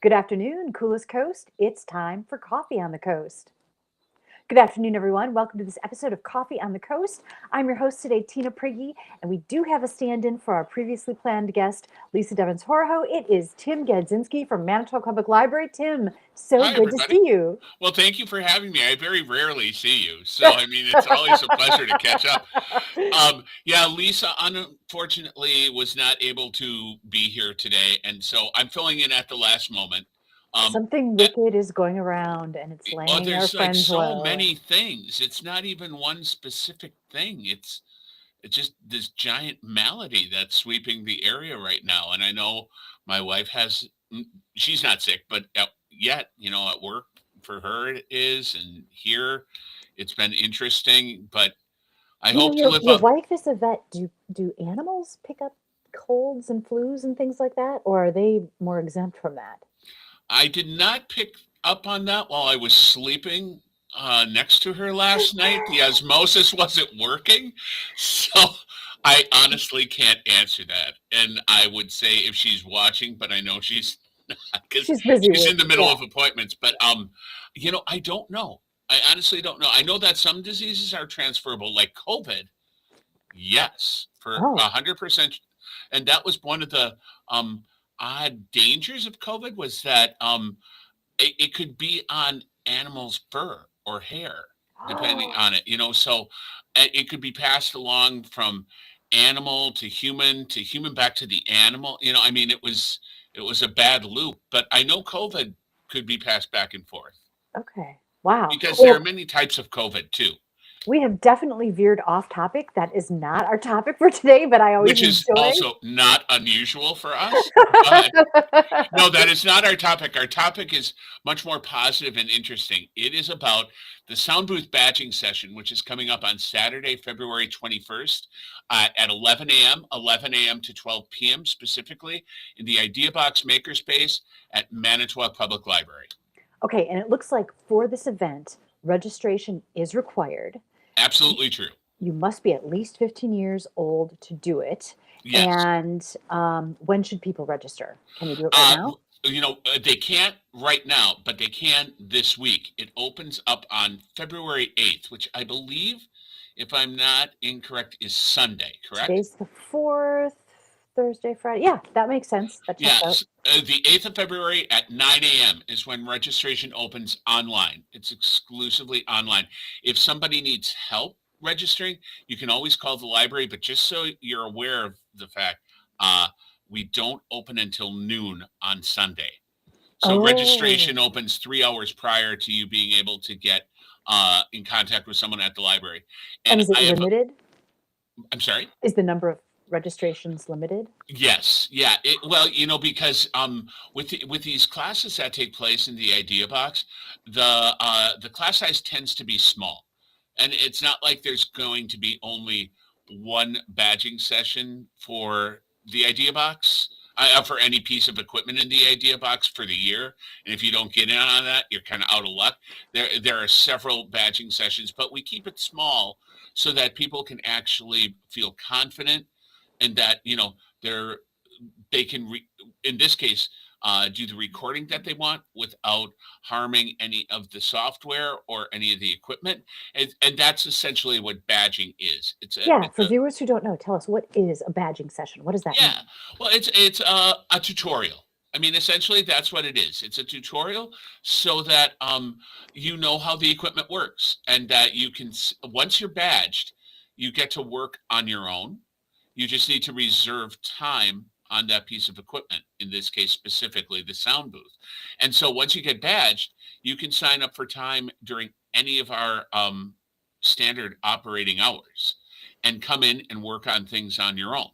Good afternoon, Coolest Coast. It's time for Coffee on the Coast. Good afternoon, everyone. Welcome to this episode of Coffee on the Coast. I'm your host today, Tina Prigge, and we do have a stand-in for our previously planned guest, Lisa Devins-Horohoe. It is Tim Gadzinski from Manitowoc Public Library. Tim, so Hi, good to everybody. see you. Well, thank you for having me. I very rarely see you, so I mean, it's always a pleasure to catch up. Yeah, Lisa unfortunately was not able to be here today, and so I'm filling in at the last moment. Um, Something and, wicked is going around, and it's well, laying our there's like friends so low. many things. It's not even one specific thing. It's just this giant malady that's sweeping the area right now. And I know my wife has, she's not sick, but yet, at work for her it is. And here it's been interesting, but I You know, hope to live your up. wife is a vet. Do animals pick up colds and flus and things like that, or are they more exempt from that? I did not pick up on that while I was sleeping next to her last night. The osmosis wasn't working. So I honestly can't answer that. And I would say if she's watching, but I know she's not because She's busy she's with, in the middle yeah. of appointments. But I don't know. I honestly don't know. I know that some diseases are transferable, like COVID. Yes, for Oh, 100%. And that was one of the um, odd dangers of COVID was that it could be on animals' fur or hair, depending on it. So it could be passed along from animal to human back to the animal. I mean, it was a bad loop, but I know COVID could be passed back and forth okay. Wow. because there are Well, many types of COVID too. we have definitely veered off topic. That is not our topic for today, but I always Which is enjoy. also not unusual for us. But no, that is not our topic. Our topic is much more positive and interesting. It is about the Soundbooth Badging Session, which is coming up on Saturday, February 21st at 11 a.m. to 12 p.m. specifically in the Idea Box Makerspace at Manitowoc Public Library. Okay, and it looks like for this event, registration is required. Absolutely true. You must be at least 15 years old to do it. Yes. And when should people register? Can they do it right Uh, now? they can't right now, but they can this week. It opens up on February 8th, which I believe, if I'm not incorrect, is Sunday, correct? Today's the 4th, Thursday, Friday. Yeah, that makes sense. That checks out. Yes. The 8th of February at 9 a.m. is when registration opens online. It's exclusively online. If somebody needs help registering, you can always call the library, but just so you're aware of the fact, uh, we don't open until noon on Sunday. So Oh, registration opens 3 hours prior to you being able to get in contact with someone at the library. and And is it I have, limited? I'm sorry? Is the number of registrations limited? Yes, yeah. Well, because with these classes that take place in the Idea Box, the class size tends to be small, and it's not like there's going to be only one badging session for the Idea Box. For any piece of equipment in the Idea Box for the year, and if you don't get in on that, you're kind of out of luck. There are several badging sessions, but we keep it small so that people can actually feel confident and that they're they can in this case do the recording that they want without harming any of the software or any of the equipment, and that's essentially what badging is. Yeah, for viewers who don't know, tell us what is a badging session? What does that Yeah, mean? well, it's a tutorial. I mean, essentially, that's what it is. It's a tutorial so that you know how the equipment works, and that you can once you're badged, you get to work on your own. You just need to reserve time on that piece of equipment, in this case specifically the sound booth. And so once you get badged, you can sign up for time during any of our standard operating hours and come in and work on things on your own.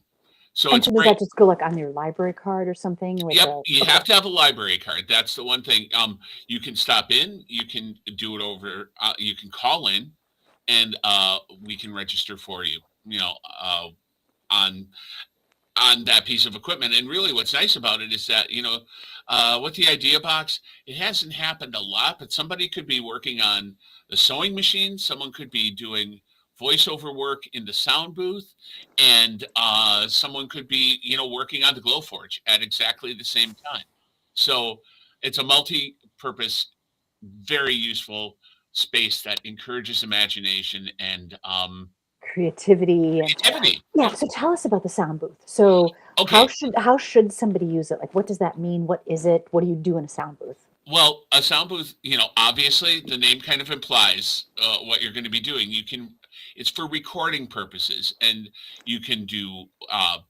So And it's so does great. that just go like on your library card or something with Yep, a you okay. have to have a library card. That's the one thing. You can stop in, you can do it over, you can call in, and we can register for you. On that piece of equipment. And really, what's nice about it is that with the Idea Box, it hasn't happened a lot, but somebody could be working on the sewing machine. Someone could be doing voiceover work in the sound booth, and someone could be working on the Glowforge at exactly the same time. So It's a multi-purpose, very useful space that encourages imagination and Creativity and creativity. yeah. Yeah. So tell us about the sound booth. So Okay. how should somebody use it? Like, what does that mean? What is it? What do you do in a sound booth? Well, a sound booth, obviously the name kind of implies what you're going to be doing. It's for recording purposes, and you can do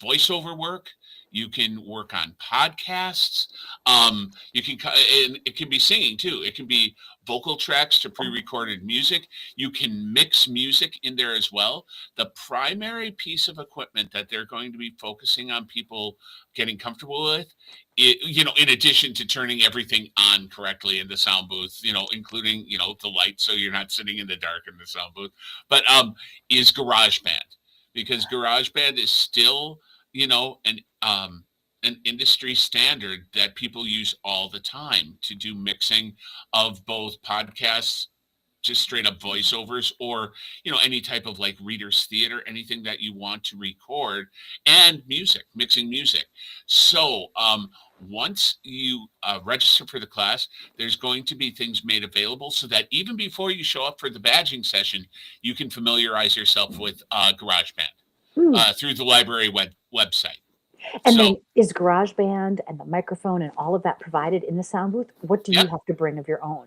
voiceover work. You can work on podcasts. And it can be singing too. It can be vocal tracks to pre-recorded music. You can mix music in there as well. The primary piece of equipment that they're going to be focusing on people getting comfortable with, in addition to turning everything on correctly in the sound booth, including, the light, so you're not sitting in the dark in the sound booth, but is GarageBand, because GarageBand is still, an industry standard that people use all the time to do mixing of both podcasts, just straight up voiceovers, or any type of like readers theater, anything that you want to record, and mixing music. So once you register for the class, there's going to be things made available so that even before you show up for the badging session, you can familiarize yourself with GarageBand through the library website. And So then is GarageBand and the microphone and all of that provided in the sound booth? What do you yep, have to bring of your own?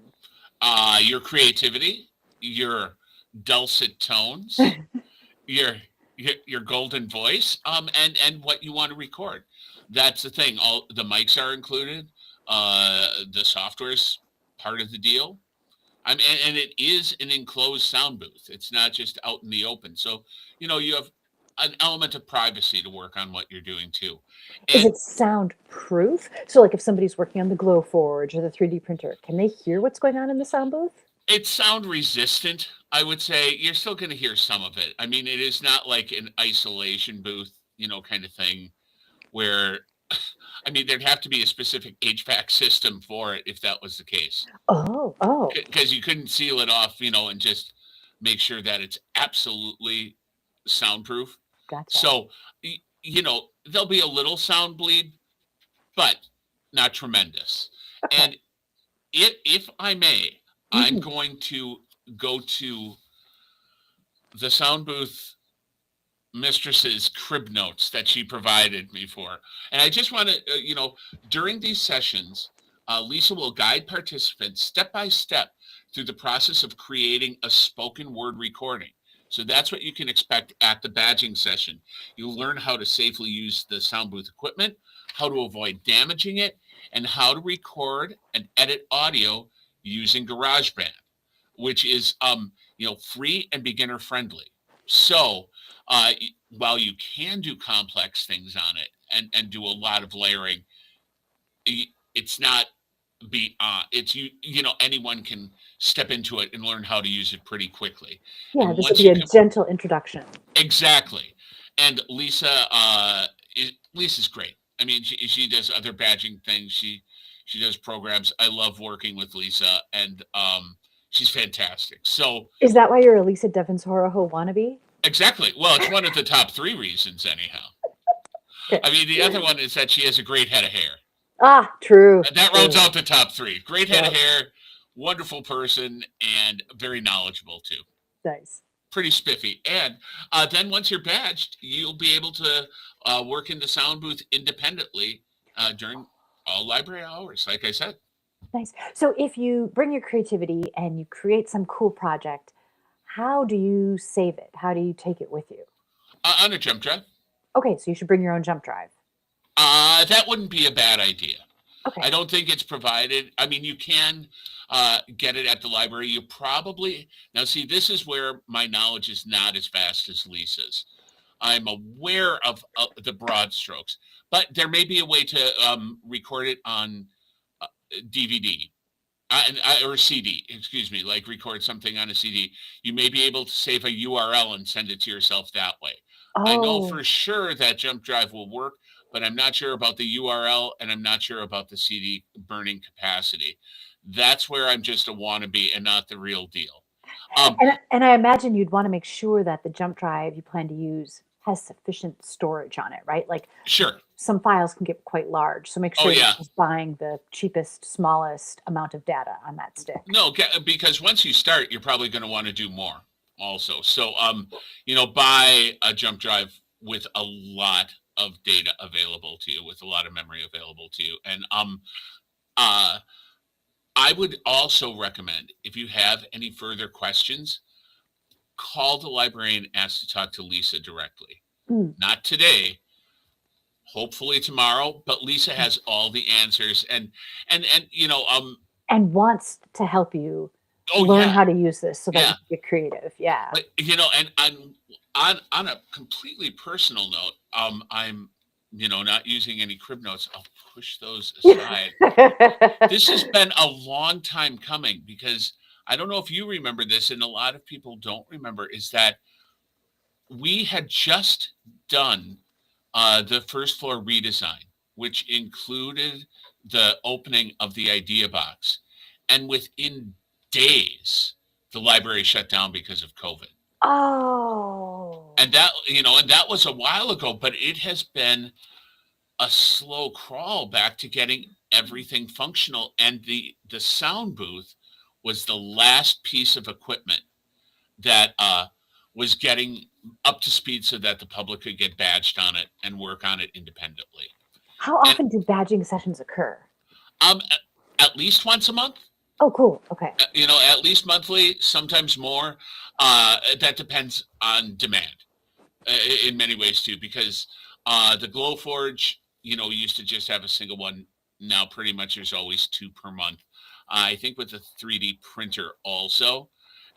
your creativity, your dulcet tones, your golden voice, and what you want to record. That's the thing. All the mics are included. The software's part of the deal. And it is an enclosed sound booth. It's not just out in the open. So you have an element of privacy to work on what you're doing too. Is And it soundproof? So, like, if somebody's working on the Glowforge or the 3D printer, can they hear what's going on in the sound booth? it's sound resistant, I would say. You're still going to hear some of it. I mean, it is not like an isolation booth, kind of thing where, I mean, there'd have to be a specific HVAC system for it if that was the case, Oh, because you couldn't seal it off, and just make sure that it's absolutely soundproof. gotcha. So, there'll be a little sound bleed, but not tremendous. Okay. And if I may, I'm Mhm. going to go to the sound booth mistress's crib notes that she provided me for. And I just want to, during these sessions, Lisa will guide participants step by step through the process of creating a spoken word recording. So that's what you can expect at the badging session. You'll learn how to safely use the sound booth equipment, how to avoid damaging it, and how to record and edit audio using GarageBand, which is free and beginner friendly. So while you can do complex things on it and do a lot of layering, it's not it's anyone can step into it and learn how to use it pretty quickly. Yeah, And this will once be you a can gentle introduction. exactly. And Lisa's great. I mean, she does other badging things. She does programs. I love working with Lisa, and she's fantastic. So Is that why you're a Lisa Devins-Horohoe wannabe? exactly. Well, it's one of the top three reasons, anyhow. Okay. I mean, the other one is that she has a great head of hair. Ah, true. And that rounds out the top three. Great head of Yep. hair, wonderful person, and very knowledgeable too. Nice. Pretty spiffy. And then once you're badged, you'll be able to work in the sound booth independently during all library hours, like I said. Nice. So if you bring your creativity and you create some cool project, how do you save it? How do you take it with you? On a jump drive. Okay, so you should bring your own jump drive. That wouldn't be a bad idea. Okay. I don't think it's provided. I mean, you can get it at the library. You probably, now see, this is where my knowledge is not as vast as Lisa's. I'm aware of the broad strokes, but there may be a way to record it on DVD or CD, excuse me, like record something on a CD. You may be able to save a URL and send it to yourself that way. I know Oh, for sure that jump drive will work, but I'm not sure about the URL, and I'm not sure about the CD burning capacity. That's where I'm just a wannabe and not the real deal. Um, and I imagine you'd want to make sure that the jump drive you plan to use has sufficient storage on it, right? Like Sure. some files can get quite large. So make Oh sure you're yeah. just buying the cheapest, smallest amount of data on that stick. No, because once you start, you're probably going to want to do more also. So, buy a jump drive with a lot of data available to you, with a lot of memory available to you. And uh, I would also recommend, if you have any further questions, call the librarian and ask to talk to Lisa directly. Mm. Not today, hopefully tomorrow, but Lisa has all the answers and And wants to help you oh learn yeah, how to use this so that you yeah. can get creative. Yeah. But and on a completely personal note, I'm not using any crib notes. I'll push those aside. This has been a long time coming because I don't know if you remember this, and a lot of people don't remember, is that we had just done the first floor redesign, which included the opening of the idea box. And within days, the library shut down because of COVID. Oh. And that was a while ago, but it has been a slow crawl back to getting everything functional. And the sound booth was the last piece of equipment that was getting up to speed so that the public could get badged on it and work on it independently. How often do badging sessions occur? At least once a month. Oh, cool. Okay. At least monthly, sometimes more. That depends on demand in many ways too, because the Glowforge, used to just have a single one. Now pretty much there's always two per month. I think with the 3D printer also.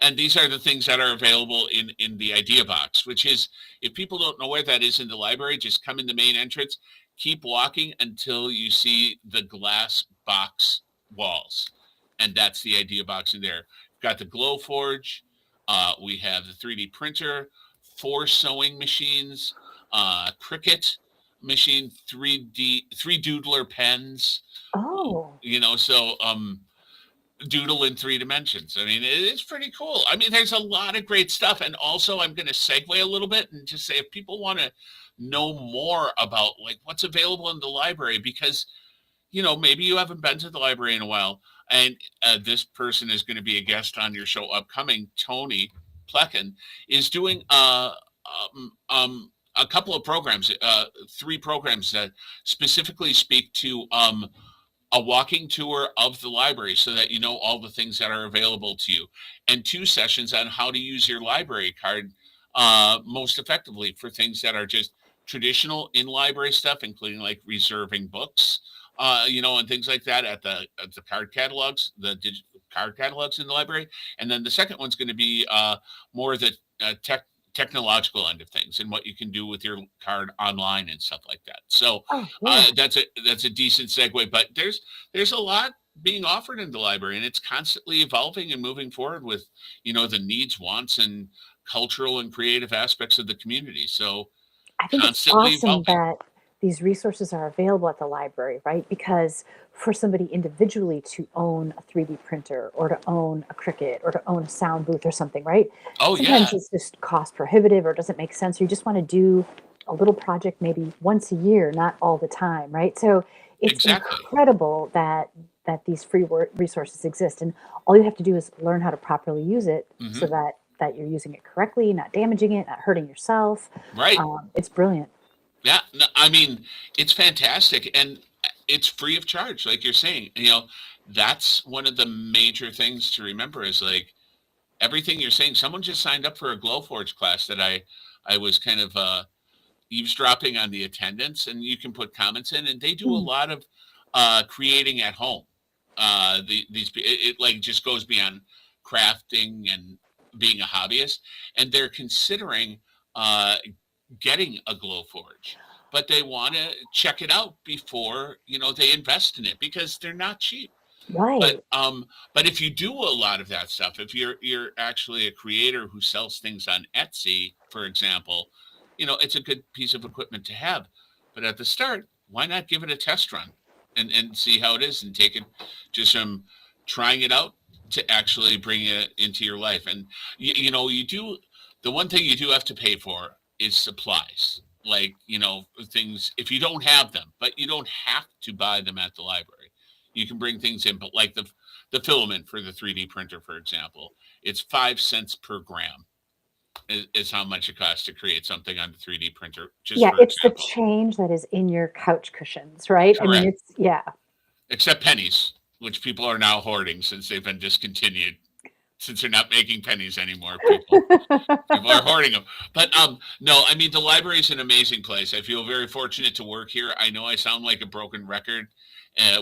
And these are the things that are available in the idea box, which is, if people don't know where that is in the library, just come in the main entrance, keep walking until you see the glass box walls. And that's the idea box in there. We've got the Glowforge. We have the 3D printer, 4 sewing machines, Cricut machine, 3 doodler pens. Oh. So doodle in 3 dimensions. I mean, it's pretty cool. I mean, there's a lot of great stuff. And also I'm going to segue a little bit and just say, if people want to know more about like what's available in the library, because, maybe you haven't been to the library in a while, and this person is going to be a guest on your show upcoming. Tony Plecken is doing a couple of programs, 3 programs that specifically speak to a walking tour of the library so that you know all the things that are available to you, and 2 sessions on how to use your library card most effectively for things that are just traditional in library stuff, including like reserving books, and things like that at the card catalogs, the digital card catalogs in the library. And then the second one's going to be more of the technological end of things and what you can do with your card online and stuff like that. So that's a decent segue, but there's a lot being offered in the library, and it's constantly evolving and moving forward with, the needs, wants, and cultural and creative aspects of the community. So I think it's awesome that these resources are available at the library, right? Because for somebody individually to own a 3D printer or to own a Cricut or to own a sound booth or something, right? Oh, sometimes it's just cost prohibitive or doesn't make sense. Or you just want to do a little project maybe once a year, not all the time, right? So it's incredible that these free resources exist. And all you have to do is learn how to properly use it so that you're using it correctly, not damaging it, not hurting yourself. Right. It's brilliant. Yeah, no, I mean, it's fantastic, and it's free of charge, like you're saying. That's one of the major things to remember is like everything you're saying. Someone just signed up for a Glowforge class that I was kind of eavesdropping on the attendance, and you can put comments in, and they do a lot of creating at home. It like just goes beyond crafting and being a hobbyist, and they're considering getting a Glowforge, but they want to check it out before they invest in it because they're not cheap. Right. But if you do a lot of that stuff, if you're actually a creator who sells things on Etsy, for example, it's a good piece of equipment to have. But at the start, why not give it a test run and see how it is and take it just from trying it out to actually bring it into your life. And you do the one thing you do have to pay for is supplies, like, things, if you don't have them, but you don't have to buy them at the library. You can bring things in, but like the filament for the 3D printer, for example, it's 5 cents per gram is how much it costs to create something on the 3D printer. Just Yeah, for it's the example. change that is in your couch cushions, right? I mean, Correct. yeah. Except pennies, which people are now hoarding since they've been discontinued. Since they're not making pennies anymore, people are hoarding them. But no, I mean, the library is an amazing place. I feel very fortunate to work here. I know I sound like a broken record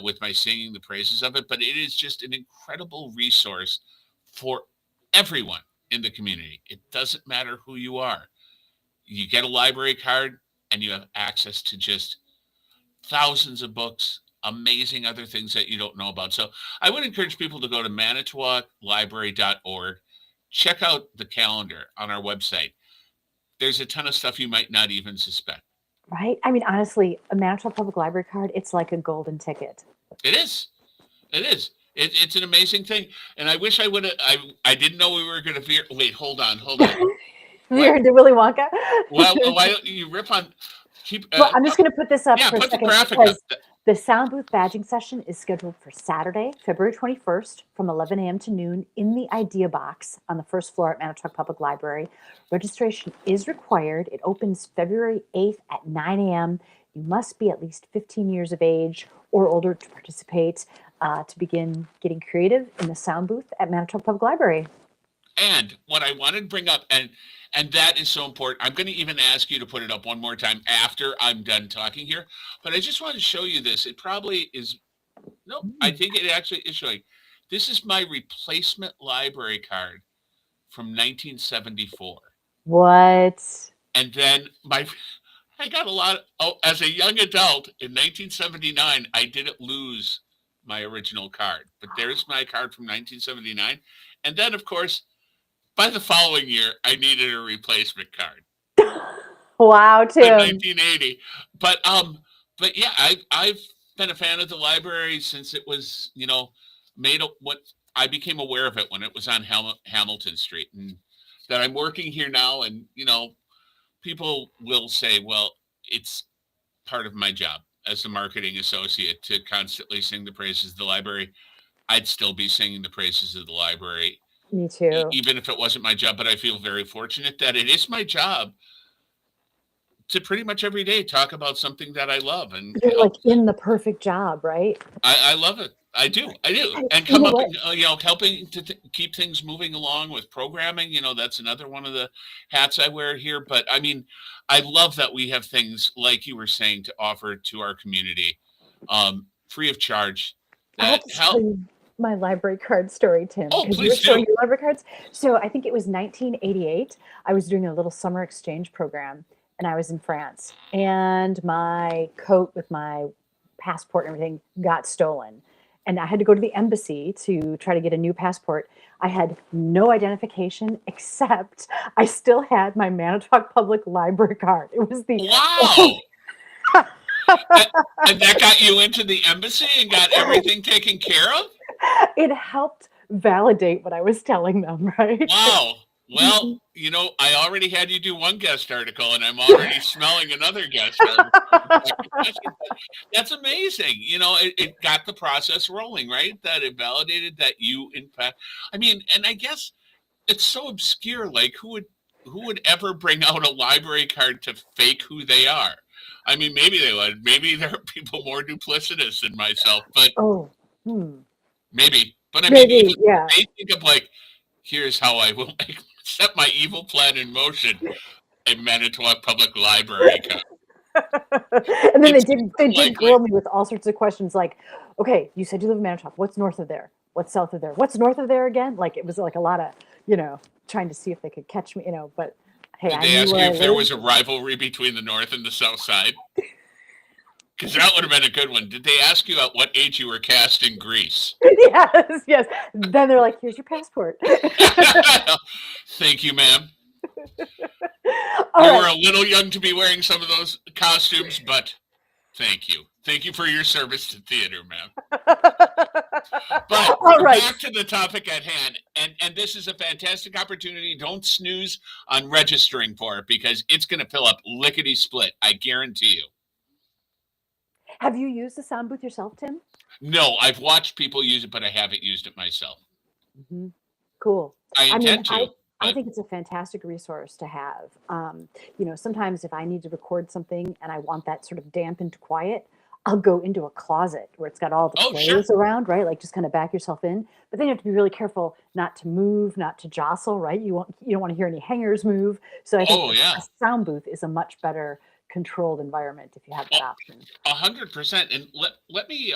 with my singing the praises of it, but it is just an incredible resource for everyone in the community. It doesn't matter who you are. You get a library card and you have access to just thousands of books, amazing other things that you don't know about. So I would encourage people to go to manitowoclibrary.org, check out the calendar on our website. There's a ton of stuff you might not even suspect. Right? I mean, honestly, a Manitowoc Public Library card, it's like a golden ticket. It is. It is. It's an amazing thing. And I wish I would have, I didn't know we were going to wait, hold on. We heard the Willy Wonka. Well, why don't you rip on, well, I'm just going to put this up yeah, for a put the second graphic because up. the Soundbooth Badging Session is scheduled for Saturday, February 21st from 11 a.m. to noon in the Idea Box on the first floor at Manitowoc Public Library. Registration is required. It opens February 8th at 9 a.m. You must be at least 15 years of age or older to participate to begin getting creative in the sound booth at Manitowoc Public Library. And what I wanted to bring up, and that is so important, I'm going to even ask you to put it up one more time after I'm done talking here, but I just want to show you this. It probably is, no, I think it actually is showing. This is my replacement library card from 1974. What? And then I got a lot as a young adult in 1979, I didn't lose my original card, but there's my card from 1979. And then, of course, by the following year, I needed a replacement card. Wow, Tim. In 1980. But yeah, I've been a fan of the library since it was, what I became aware of it when it was on Hamilton Street, and that I'm working here now. And, people will say, well, it's part of my job as a marketing associate to constantly sing the praises of the library. I'd still be singing the praises of the library. Me too. Even if it wasn't my job, but I feel very fortunate that it is my job to pretty much every day talk about something that I love. And you're like in the perfect job, right? I love it. I do. And come up and, helping to keep things moving along with programming. That's another one of the hats I wear here. But I mean, I love that we have things like you were saying to offer to our community, free of charge. That help. My library card story, Tim. Oh, please do. Your library cards. So I think it was 1988. I was doing a little summer exchange program, and I was in France. And my coat with my passport and everything got stolen. And I had to go to the embassy to try to get a new passport. I had no identification except I still had my Manitowoc Public Library card. It was the wow. And that got you into the embassy and got everything taken care of? It helped validate what I was telling them, right? Wow. Well, I already had you do one guest article, and I'm already smelling another guest article. That's amazing. It got the process rolling, right? That it validated that you, in fact, I mean, and I guess it's so obscure. Like, who would ever bring out a library card to fake who they are? I mean, maybe they would. Maybe there are people more duplicitous than myself, but maybe. But I mean, they think of like, here's how I will set my evil plan in motion. A Manitowoc Public Library card. And then they did grill me with all sorts of questions like, okay, you said you live in Manitowoc. What's north of there? What's south of there? What's north of there again? Like, it was like a lot of, trying to see if they could catch me, but hey, did they ask you if there was a rivalry between the north and the south side? Because that would have been a good one. Did they ask you at what age you were cast in Greece? Yes. Then they're like, here's your passport. Thank you, ma'am. You were a little young to be wearing some of those costumes, but Thank you. Thank you for your service to theater, ma'am. But All right. back to the topic at hand. And this is a fantastic opportunity. Don't snooze on registering for it because it's going to fill up lickety split. I guarantee you. Have you used the sound booth yourself, Tim? No, I've watched people use it, but I haven't used it myself. Mm-hmm. Cool. I intend to. I think it's a fantastic resource to have. Sometimes if I need to record something and I want that sort of dampened quiet, I'll go into a closet where it's got all the clothes around, right? Like just kind of back yourself in. But then you have to be really careful not to move, not to jostle, right? You don't want to hear any hangers move. So I think a sound booth is a much better controlled environment if you have that option. 100%. And let me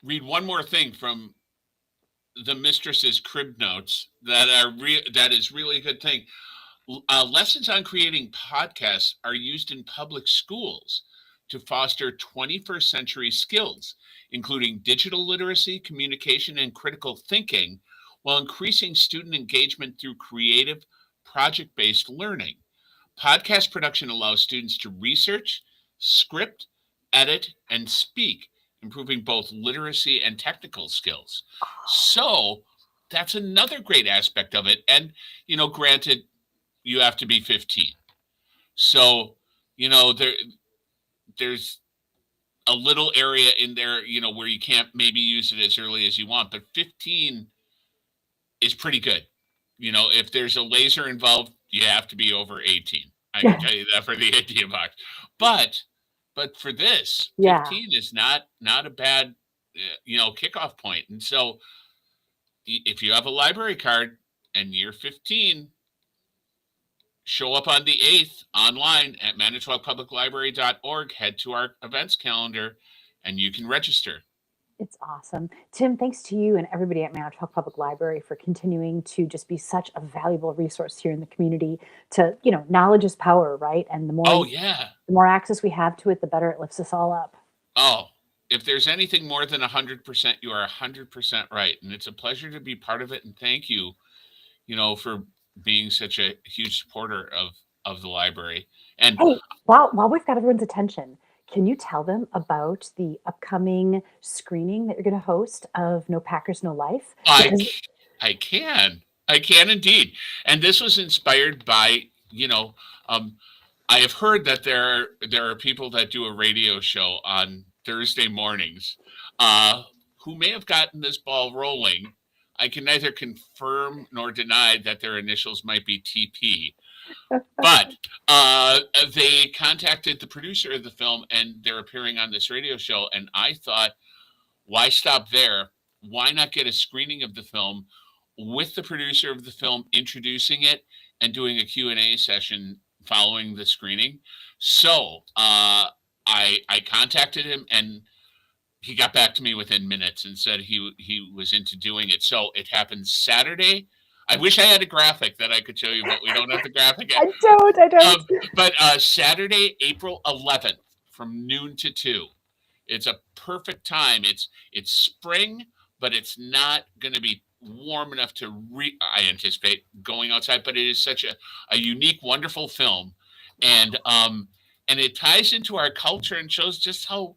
read one more thing from the mistress's crib notes that is really a good thing. Lessons on creating podcasts are used in public schools to foster 21st century skills, including digital literacy, communication, and critical thinking, while increasing student engagement through creative, project-based learning. Podcast production allows students to research, script, edit, and speak, improving both literacy and technical skills. So that's another great aspect of it. And, granted, you have to be 15. So, there's a little area in there, where you can't maybe use it as early as you want, but 15 is pretty good. If there's a laser involved, you have to be over 18. I can tell you that for the idea box. But for this, 15 is not a bad, kickoff point. And so if you have a library card and you're 15, show up on the 8th online at manitowocpubliclibrary.org, head to our events calendar, and you can register. It's awesome. Tim, thanks to you and everybody at Manitowoc Public Library for continuing to just be such a valuable resource here in the community to, knowledge is power, right? And the more access we have to it, the better it lifts us all up. Oh, if there's anything more than 100%, you are 100% right. And it's a pleasure to be part of it. And thank you, for being such a huge supporter of the library. And hey, while we've got everyone's attention, can you tell them about the upcoming screening that you're going to host of No Packers, No Life? I can indeed. And this was inspired by, I have heard that there are people that do a radio show on Thursday mornings who may have gotten this ball rolling. I can neither confirm nor deny that their initials might be TP. But they contacted the producer of the film and they're appearing on this radio show. And I thought, why stop there? Why not get a screening of the film with the producer of the film introducing it and doing a Q&A session following the screening? So I contacted him and he got back to me within minutes and said he was into doing it. So it happens Saturday. I wish I had a graphic that I could show you, but we don't have the graphic yet. I don't. But Saturday, April 11th from noon to 2. It's a perfect time. It's spring, but it's not going to be warm enough to I anticipate going outside, but it is such a unique, wonderful film. And it ties into our culture and shows just how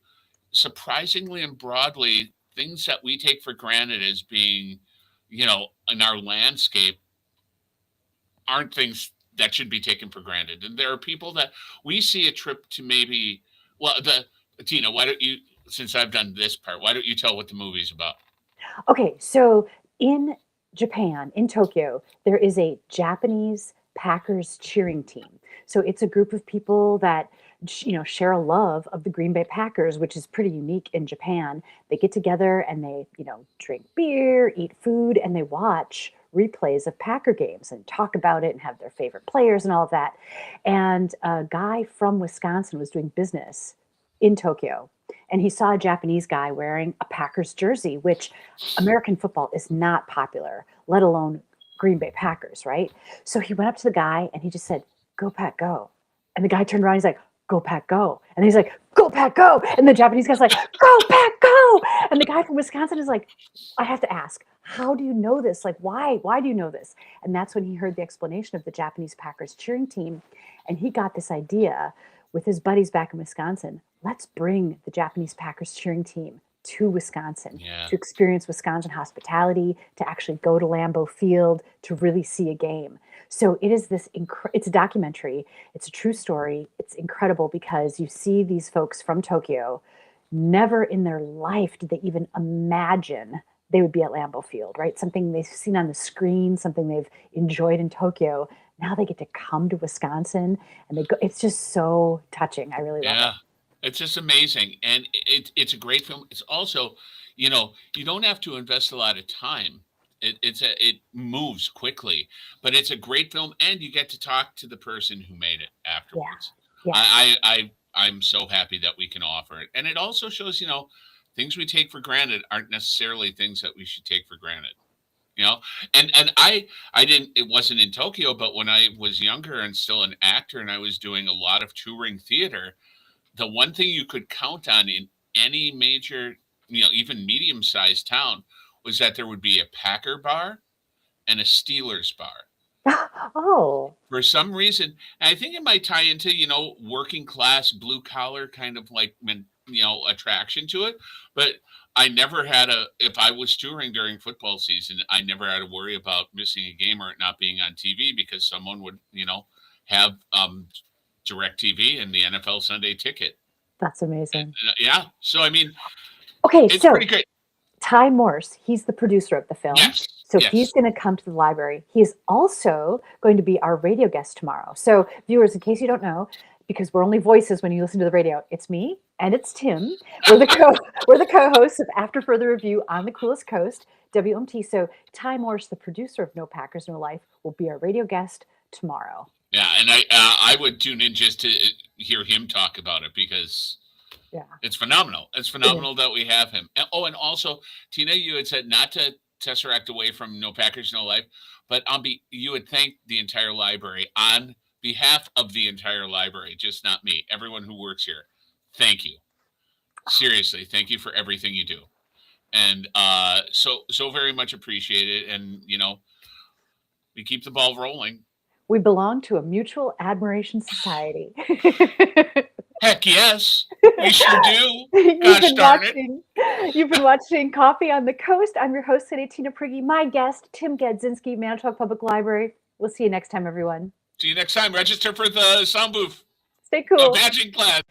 surprisingly and broadly things that we take for granted as being, in our landscape aren't things that should be taken for granted. And there are people that we see a trip to maybe, Tina, why don't you, since I've done this part, why don't you tell what the movie's about? Okay, so in Japan, in Tokyo, there is a Japanese Packers cheering team. So it's a group of people that, share a love of the Green Bay Packers, which is pretty unique in Japan. They get together and they, drink beer, eat food, and they watch replays of Packer games and talk about it and have their favorite players and all of that. And a guy from Wisconsin was doing business in Tokyo, and he saw a Japanese guy wearing a Packers jersey, which American football is not popular, let alone Green Bay Packers, right? So he went up to the guy and he just said, "Go Pack, go." And the guy turned around, he's like, "Go Pack, go." And he's like, "Go Pack, go." And the Japanese guy's like, "Go Pack, go." And the guy from Wisconsin is like, "I have to ask, how do you know this? Like, why do you know this?" And that's when he heard the explanation of the Japanese Packers cheering team. And he got this idea with his buddies back in Wisconsin. let's bring the Japanese Packers cheering team to Wisconsin Yeah. to experience Wisconsin hospitality, to actually go to Lambeau Field, to really see a game. So it is this, it's a documentary. It's a true story. It's incredible because you see these folks from Tokyo, never in their life did they even imagine they would be at Lambeau Field, right? Something they've seen on the screen, something they've enjoyed in Tokyo. Now they get to come to Wisconsin and they go. It's just so touching. I really love it. Yeah. It's just amazing. And it's a great film. It's also, you don't have to invest a lot of time. It moves quickly, but it's a great film, and you get to talk to the person who made it afterwards. Yeah. I'm so happy that we can offer it. And it also shows, things we take for granted aren't necessarily things that we should take for granted. And I didn't, it wasn't in Tokyo, but when I was younger and still an actor and I was doing a lot of touring theater, the one thing you could count on in any major, even medium-sized town was that there would be a Packer bar and a Steelers bar. Oh. For some reason, and I think it might tie into, working class, blue collar kind of like, attraction to it. But I never had if I was touring during football season, I never had to worry about missing a game or it not being on TV because someone would, have DirecTV and the NFL Sunday Ticket. That's amazing. And, yeah. So, I mean, okay, it's pretty great. Ty Morse, he's the producer of the film. Yes. So he's going to come to the library. He's also going to be our radio guest tomorrow. So viewers, in case you don't know, because we're only voices when you listen to the radio, it's me and it's Tim. We're the co-hosts of After Further Review on the Coolest Coast, WMT. So Ty Morse, the producer of No Packers, No Life, will be our radio guest tomorrow. Yeah, and I would tune in just to hear him talk about it because it's phenomenal. It's phenomenal that we have him. And also, Tina, you had said not to tesseract away from No Packers, No Life, but you would thank the entire library on behalf of the entire library, just not me. Everyone who works here, thank you. Seriously, thank you for everything you do, and so very much appreciated. And we keep the ball rolling. We belong to a mutual admiration society. Heck yes, we sure do. Gosh darn it. You've been watching Coffee on the Coast. I'm your host today, Tina Prigge. My guest, Tim Gadzinski, Manitowoc Public Library. We'll see you next time, everyone. See you next time. Register for the Soundbooth Stay cool. Badging class.